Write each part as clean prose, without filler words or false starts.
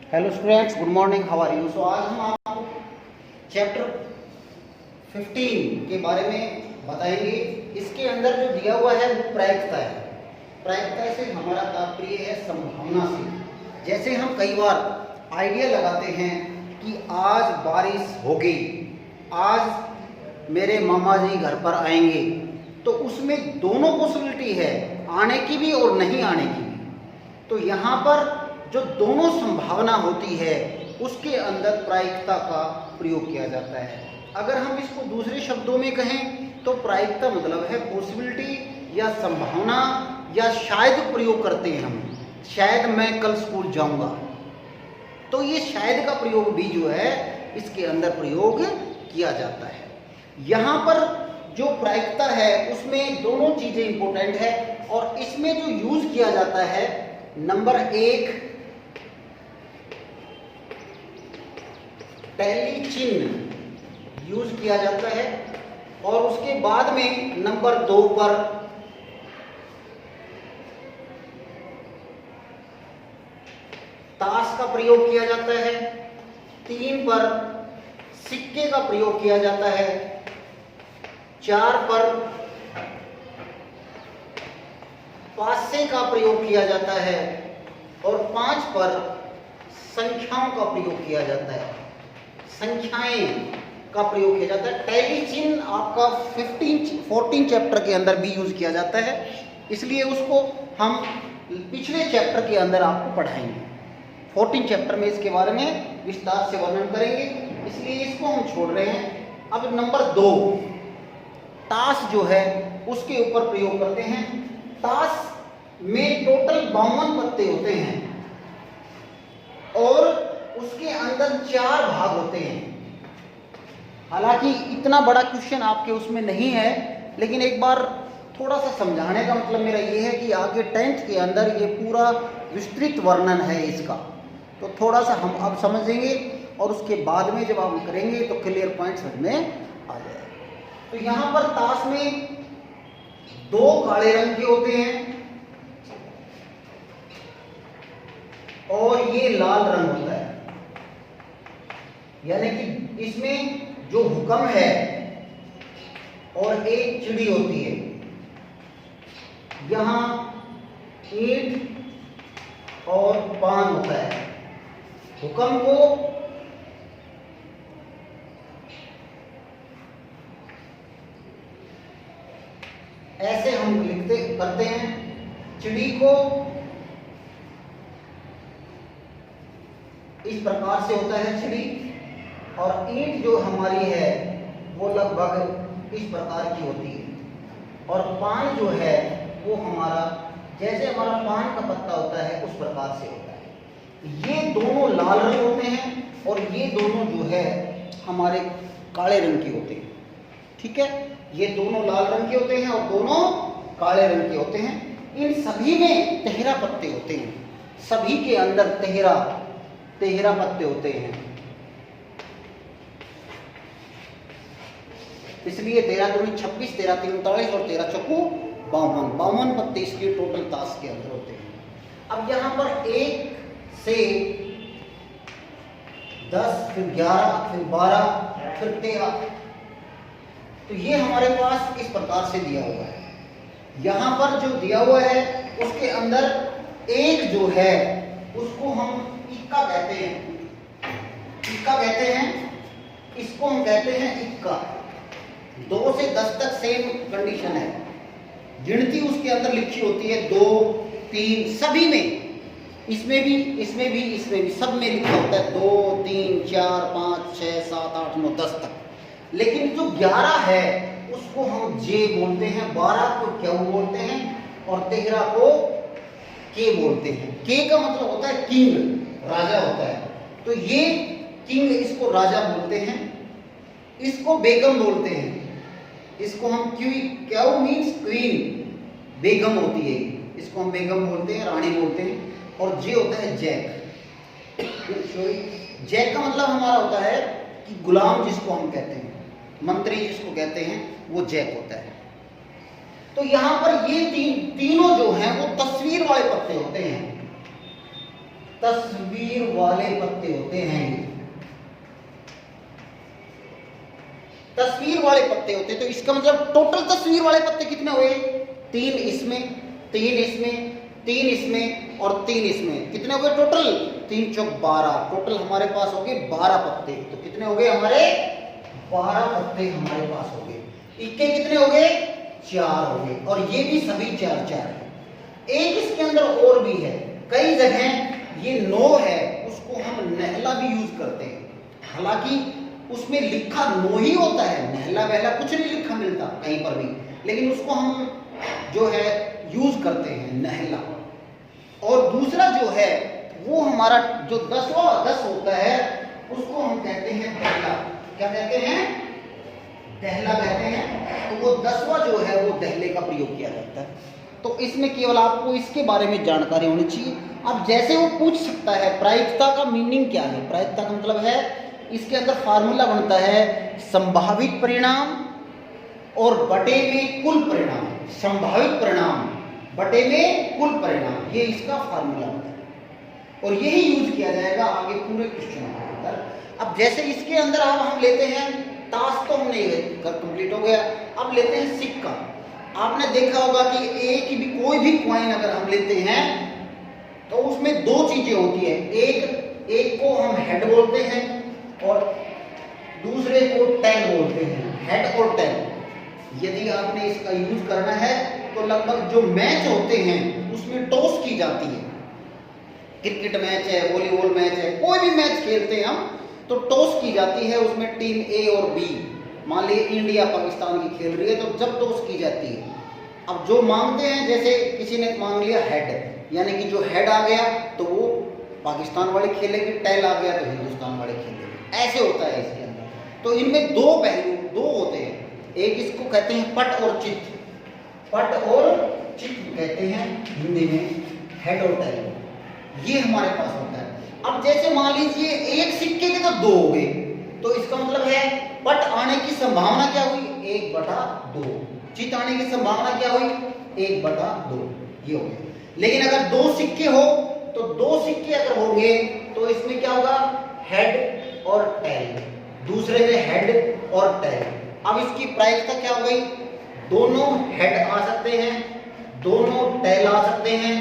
Hello students, good morning, how are you. So आज हम आपको चैप्टर 15 के बारे में बताएंगे। इसके अंदर जो दिया हुआ है वो प्रायिकता है। प्रायिकता से हमारा तात्पर्य है संभावना से। जैसे हम कई बार आइडिया लगाते हैं कि आज बारिश होगी, आज मेरे मामा जी घर पर आएंगे, तो उसमें दोनों पॉसिबिलिटी है, आने की भी और नहीं आने की भी। तो यहाँ पर जो दोनों संभावना होती है उसके अंदर प्रायिकता का प्रयोग किया जाता है। अगर हम इसको दूसरे शब्दों में कहें तो प्रायिकता मतलब है पॉसिबिलिटी या संभावना, या शायद प्रयोग करते हैं हम, शायद मैं कल स्कूल जाऊंगा, तो ये शायद का प्रयोग भी जो है इसके अंदर प्रयोग किया जाता है। यहाँ पर जो प्रायिकता है उसमें दोनों चीजें इंपॉर्टेंट है, और इसमें जो यूज किया जाता है नंबर 1 टैली चिन्ह यूज किया जाता है, और उसके बाद में नंबर 2 पर ताश का प्रयोग किया जाता है, 3 पर सिक्के का प्रयोग किया जाता है, 4 पर पासे का प्रयोग किया जाता है, और 5 पर संख्याओं का प्रयोग किया जाता है, संख्याएं का प्रयोग किया जाता है। टैली चिन्ह आपका 14 चैप्टर के अंदर भी यूज किया जाता है, इसलिए उसको हम पिछले चैप्टर के अंदर आपको पढ़ाएंगे। 14 चैप्टर में इसके बारे में विस्तार से वर्णन करेंगे, इसलिए इसको हम छोड़ रहे हैं। अब नंबर 2 ताश जो है उसके ऊपर प्रयोग करते हैं। ताश में टोटल 52 पत्ते होते हैं और उसके अंदर 4 भाग होते हैं। हालांकि इतना बड़ा क्वेश्चन आपके उसमें नहीं है, लेकिन एक बार थोड़ा सा समझाने का मतलब मेरा ये है कि आगे 10th के अंदर ये पूरा विस्तृत वर्णन है इसका, तो थोड़ा सा हम अब समझेंगे और उसके बाद में जब हम करेंगे तो क्लियर पॉइंट समझ में आ जाएगा। तो यहाँ पर ताश में 2 काले रंग के होते हैं और ये लाल रंग होता है, यानी कि इसमें जो हुक्म है और एक चिड़ी होती है। यहां ईंट और पान होता है। हुक्म को ऐसे हम लिखते करते हैं, चिड़ी को इस प्रकार से होता है चिड़ी, और ईंट जो हमारी है वो लगभग इस प्रकार की होती है, और पान जो है वो हमारा जैसे हमारा पान का पत्ता होता है उस प्रकार से होता है। ये दोनों लाल रंग होते हैं और ये दोनों जो है हमारे काले रंग के होते हैं। ठीक है, ये दोनों लाल रंग के होते हैं और दोनों काले रंग के होते हैं। इन सभी में 13 पत्ते होते हैं, सभी के अंदर 13 पत्ते होते हैं, इसलिए 13 दूनी 26, 13 तीन 39 और 13 चौको 52 पत्ते इसके टोटल ताश के अंदर होते हैं। अब यहाँ पर 1 से 10, फिर 11, फिर 12, फिर 13, तो ये हमारे पास इस प्रकार से दिया हुआ है। यहाँ पर जो दिया हुआ है उसके अंदर 1 जो है उसको हम इक्का कहते हैं, इसको हम कहते हैं इक्का। 2 से 10 तक सेम कंडीशन है, गिनती उसके अंदर लिखी होती है 2, 3, सभी में, इसमें भी सब में लिखा होता है 2, 3, 4, 5, 6, 7, 8, 9, 10 तक। लेकिन जो 11 है उसको हम जे बोलते हैं, 12 को क्यू बोलते हैं, और 13 को के बोलते हैं। के का मतलब होता है किंग, राजा होता है, तो ये किंग, इसको राजा बोलते हैं, इसको बेगम बोलते हैं, इसको हम क्यू मीन्स क्वीन, बेगम होती है, इसको हम बेगम बोलते हैं, रानी बोलते हैं। और जे होता है जैक। जैक का मतलब हमारा होता है कि गुलाम जिसको हम कहते हैं, मंत्री जिसको कहते हैं, वो जैक होता है। तो यहाँ पर ये तीनों जो हैं वो तस्वीर वाले पत्ते होते हैं। तस्वीर वाले पत्ते होते हैं। तस्वीर वाले पत्ते होते हैं, तो इसका मतलब टोटल तस्वीर वाले पत्ते कितने हुए? 3 इसमें, 3 इसमें, 3 इसमें और 3 इसमें। कितने हो गए टोटल? 3 चौक 12। टोटल हमारे पास हो गए 12 पत्ते। तो कितने हो गए हमारे? 12 पत्ते हमारे पास हो गए। इक्के कितने हो गए? 4 हो गए, और ये भी सभी 4-4 है। एक इसके अंदर और भी है, कई जगह ये 9 है, उसको हम नहला भी यूज करते हैं। हालांकि उसमें लिखा 9 ही होता है, नहला वहला कुछ नहीं लिखा मिलता कहीं पर भी, लेकिन उसको हम जो है यूज करते हैं नहला। और दूसरा जो है वो हमारा जो 10 होता है उसको हम कहते हैं दहला। क्या कहते हैं? दहला कहते हैं। तो वो 10वां जो है वो दहले का प्रयोग किया जाता है। तो इसमें केवल आपको इसके बारे में जानकारी होनी चाहिए। अब जैसे वो पूछ सकता है प्रायिकता का मीनिंग क्या है। प्रायिकता का मतलब है, इसके अंदर फार्मूला बनता है संभावित परिणाम और बटे में कुल परिणाम। संभावित परिणाम बटे में कुल परिणाम, ये इसका फार्मूला होता है और यही यूज किया जाएगा आगे पूरे क्वेश्चन के अंदर। अब जैसे इसके अंदर अब हम लेते हैं, टास्क तो हमने कंप्लीट हो गया। अब लेते हैं सिक्का। आपने देखा होगा कि एक भी कोई भी कॉइन अगर हम लेते हैं तो उसमें 2 चीजें होती है। एक को हम हेड बोलते हैं और दूसरे को टेल बोलते हैं। हेड और टेल। यदि आपने इसका यूज करना है तो लगभग जो मैच होते हैं उसमें टॉस की जाती है। क्रिकेट मैच है, वॉलीबॉल मैच है, कोई भी मैच खेलते हैं हम तो टॉस की जाती है। उसमें टीम ए और बी, मान लीजिए इंडिया पाकिस्तान की खेल रही है तो जब टॉस की जाती है, अब जो मांगते हैं, जैसे किसी ने मांग लिया हेड, यानी कि जो हेड आ गया तो वो पाकिस्तान वाले खेलेंगे, टेल आ गया तो हिंदुस्तान वाले खेलेंगे। ऐसे होता है इसके अंदर। तो इनमें 2 पहलू 2 होते हैं। एक इसको कहते हैं पट और चित। पट और चित कहते हैं हिंदी में, हेड और टेल। ये हमारे पास होता है। अब जैसे मान लीजिए एक सिक्के के तो 2 हो गए, तो इसका मतलब है पट आने की संभावना क्या हुई? 1/2। चित आने की संभावना क्या हुई? 1/2। ये हो गया। लेकिन अगर 2 सिक्के हो तो 2 सिक्के अगर होंगे तो इसमें क्या होगा? हेड और टेल। दूसरे में हेड और टेल। अब इसकी प्रायिकता क्या हो गई? दोनों हेड आ सकते हैं, दोनों टेल आ सकते हैं,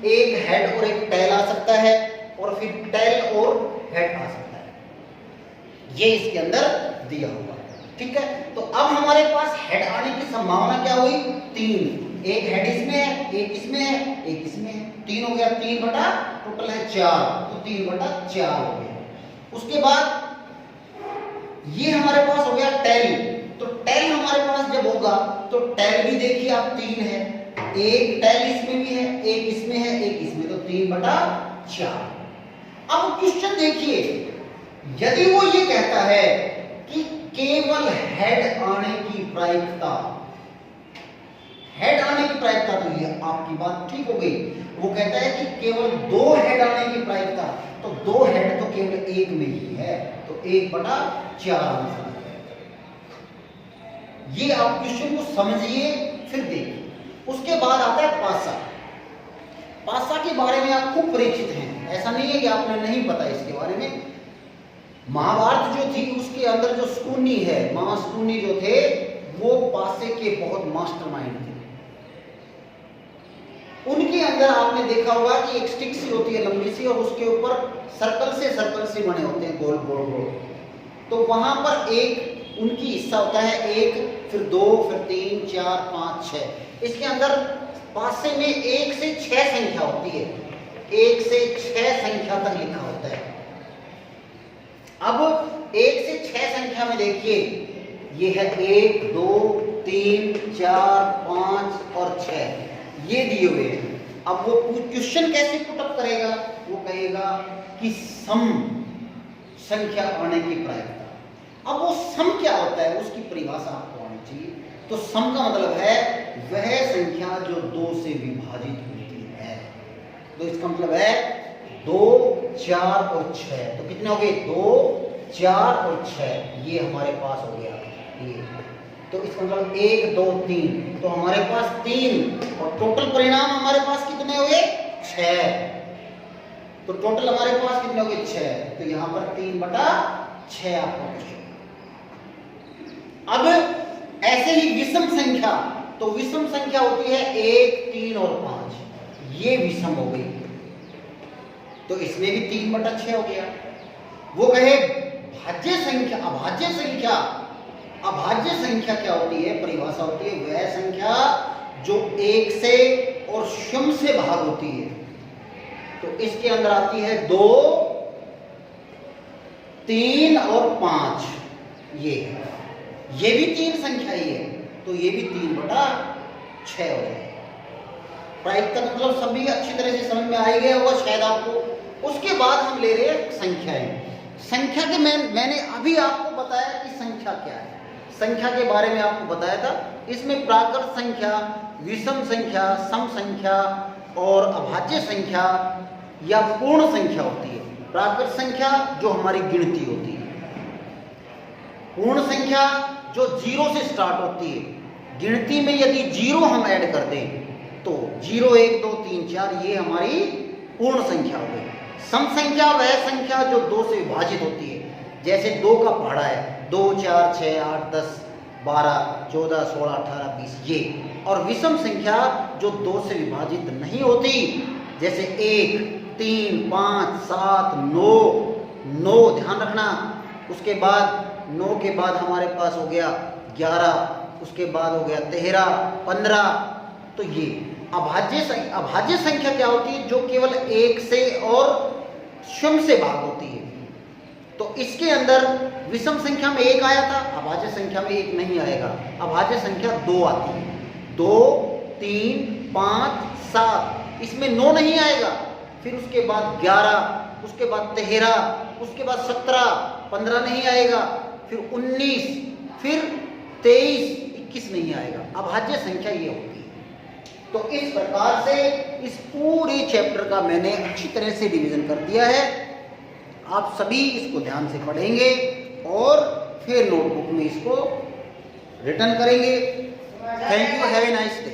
एक हेड और एक टेल आ सकता है, और फिर टेल और हेड आ सकता है। ये इसके अंदर दिया हुआ है। ठीक है, तो अब हमारे पास हेड आने की संभावना क्या हुई? 3। एक हेड इसमें है, एक इसमें है, एक इसमें है, 3 हो गया। 3 बटा टोटल है 4, तो 3/4 हो गया। उसके बाद ये हमारे पास हो गया टेल। तो टेल हमारे पास जब होगा तो टेल भी देखिए आप 3 है, एक टेल इसमें भी है, एक इसमें है, एक इसमें, तो 3/4। अब क्वेश्चन देखिए, यदि वो ये कहता है कि केवल हेड आने की प्रायिकता, हेड आने की प्रायिकता, तो ये आपकी बात ठीक हो गई। वो कहता है कि केवल 2 हेड आने की प्रायिकता, तो 2 हेड तो केवल एक में ही है, तो 1/4। ये आप क्वेश्चन को समझिए फिर देखिए। उसके बाद आता है पासा। पासा के बारे में आप खूब परिचित हैं, ऐसा नहीं है कि आपने नहीं पता इसके बारे में। महाभारत जो थी उसके अंदर जो शकुनी है, महाशकुनी जो थे, वो पासे के बहुत मास्टरमाइंड थे। उनके अंदर आपने देखा होगा कि एक स्टिक सी होती है लंबी सी, और उसके ऊपर सर्कल से बने होते हैं, गोल गोल गोल। तो वहां पर एक उनकी हिस्सा होता है, 1, फिर 2, फिर 3, 4, 5, 6। इसके अंदर पासे में 1 से 6 संख्या होती है, 1 से 6 संख्या तक लिखा होता है। अब 1 से 6 संख्या में देखिए, ये है 1, 2, 3, 4, 5 और 6, ये दिए हुए हैं। अब वो क्वेश्चन कैसे पुटअप करेगा? वो कहेगा कि सम संख्या आने की प्रायिकता। अब वो सम क्या होता है उसकी परिभाषा आपको आनी चाहिए। तो सम का मतलब है वह संख्या जो 2 से विभाजित होती है। तो इसका मतलब है 2, 4 और 6। तो कितने हो गए? 2, 4 और 6, ये हमारे पास हो गया ये। तो इसका मतलब 1, 2, 3, तो हमारे पास 3, और टोटल परिणाम हमारे पास कितने हो गए? 6। तो टोटल हमारे पास कितने हो गए 6, तो यहाँ पर 3/6 आपका क्वेश्चन। अब ऐसे ही विषम संख्या, तो विषम संख्या होती है 1, 3 और 5, ये विषम हो गई, तो इसमें भी 3/6 हो गया। वो कहे भाज्य संख्या, अभाज्य संख्या, अभाज्य संख्या क्या होती है, परिभाषा होती है वह संख्या जो 1 से और शून्य से भाग होती है। तो इसके अंदर आती है 2, 3 और 5, ये भी 3 संख्या ही है, तो ये भी 3/6 हो जाए। प्रायिकता मतलब सभी अच्छी तरह से समझ में आ ही गया होगा शायद आपको। उसके बाद हम ले रहे हैं संख्याएं। संख्या के मैंने अभी आपको बताया कि संख्या क्या है, संख्या के बारे में आपको बताया था। इसमें प्राकृत संख्या, विषम संख्या, सम संख्या और अभाज्य संख्या या पूर्ण संख्या होती है। प्राकृत संख्या जो हमारी गिनती होती है, पूर्ण संख्या जो 0 से स्टार्ट होती है। गिनती में यदि 0 हम ऐड कर दें तो 0, 1, 2, 3, 4 ये हमारी पूर्ण संख्या हो गई। सम संख्या वह संख्या जो 2 से विभाजित होती है, जैसे 2 का पहाड़ा है, 2, 4, 6, 8, 10, 12, 14, 16, 18, 20 ये। और विषम संख्या जो 2 से विभाजित नहीं होती, जैसे 1, 3, 5, 7, 9 ध्यान रखना। उसके बाद 9 के बाद हमारे पास हो गया 11, उसके बाद हो गया 13, 15। तो ये अभाज्य संख्या क्या होती है, जो केवल 1 से और शून्य से भाग होती है। तो इसके अंदर विषम संख्या में 1 आया था, अभाज्य संख्या में 1 नहीं आएगा। अभाज्य संख्या 2 आती है, 2, 3, 5, 7, इसमें 9 नहीं आएगा। फिर उसके बाद 11, उसके बाद 13, उसके बाद 17, 15 नहीं आएगा, फिर 19, फिर 23, 21 नहीं आएगा। अभाज्य संख्या ये होती है। तो इस प्रकार से इस पूरे चैप्टर का मैंने अच्छी तरह से डिवीजन कर दिया है। आप सभी इसको ध्यान से पढ़ेंगे और फिर नोटबुक में इसको रिटर्न करेंगे। Thank you, have a nice day.